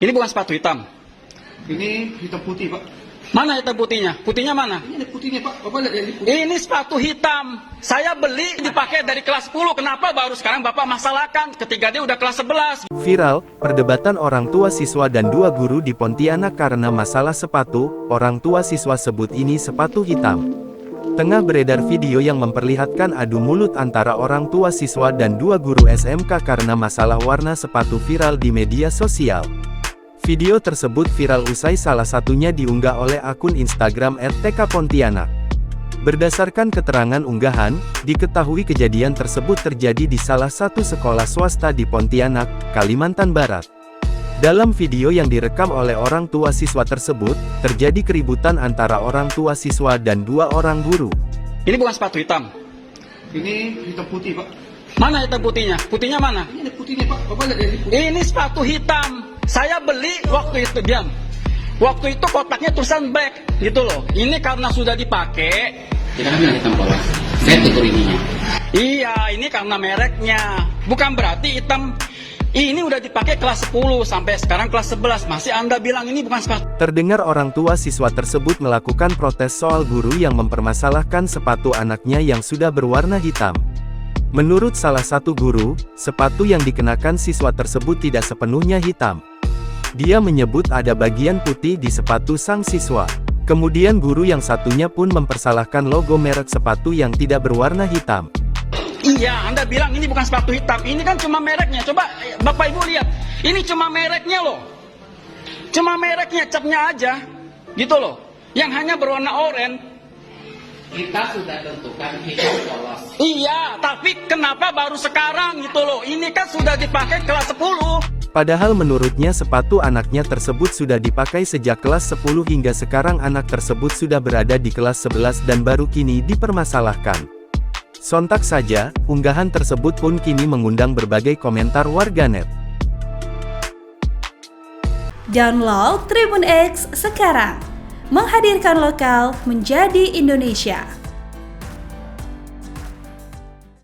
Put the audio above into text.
Ini bukan sepatu hitam. Ini hitam putih, Pak. Mana hitam putihnya? Putihnya mana? Ini ada putihnya, Pak. Bapak lihat ini putih. Ini sepatu hitam. Saya beli dipakai dari kelas 10. Kenapa baru sekarang Bapak masalahkan ketika dia udah kelas 11? Viral, perdebatan orang tua siswa dan dua guru di Pontianak karena masalah sepatu. Orang tua siswa sebut ini sepatu hitam. Tengah beredar video yang memperlihatkan adu mulut antara orang tua siswa dan dua guru SMK karena masalah warna sepatu viral di media sosial. Video tersebut viral usai salah satunya diunggah oleh akun Instagram @tkpontianak. Berdasarkan keterangan unggahan, diketahui kejadian tersebut terjadi di salah satu sekolah swasta di Pontianak, Kalimantan Barat. Dalam video yang direkam oleh orang tua siswa tersebut, terjadi keributan antara orang tua siswa dan dua orang guru. Ini bukan sepatu hitam. Ini hitam putih, Pak. Mana hitam putihnya? Putihnya mana? Ini ada putihnya, Pak. Bapak lihat ini putih. Ini sepatu hitam. Saya beli waktu itu, diam. Waktu itu kotaknya tulisan black, gitu loh. Ini karena sudah dipakai. Kita kan bilang hitam polos. Saya tutur ininya. Iya, ini karena mereknya. Bukan berarti hitam. Ini udah dipakai kelas 10 sampai sekarang kelas 11. Masih Anda bilang ini bukan sepatu. Terdengar orang tua siswa tersebut melakukan protes soal guru yang mempermasalahkan sepatu anaknya yang sudah berwarna hitam. Menurut salah satu guru, sepatu yang dikenakan siswa tersebut tidak sepenuhnya hitam. Dia menyebut ada bagian putih di sepatu sang siswa. Kemudian guru yang satunya pun mempersalahkan logo merek sepatu yang tidak berwarna hitam. Iya, Anda bilang ini bukan sepatu hitam. Ini kan cuma mereknya. Coba Bapak Ibu lihat. Ini cuma mereknya loh. Cuma mereknya, capnya aja. Gitu loh. Yang hanya berwarna oranye. Kita sudah tentukan hitam polos. Iya, tapi kenapa baru sekarang gitu loh? Ini kan sudah dipakai kelas 10. Padahal menurutnya sepatu anaknya tersebut sudah dipakai sejak kelas 10 hingga sekarang anak tersebut sudah berada di kelas 11 dan baru kini dipermasalahkan. Sontak saja, unggahan tersebut pun kini mengundang berbagai komentar warganet. Download Tribun X sekarang, menghadirkan lokal menjadi Indonesia.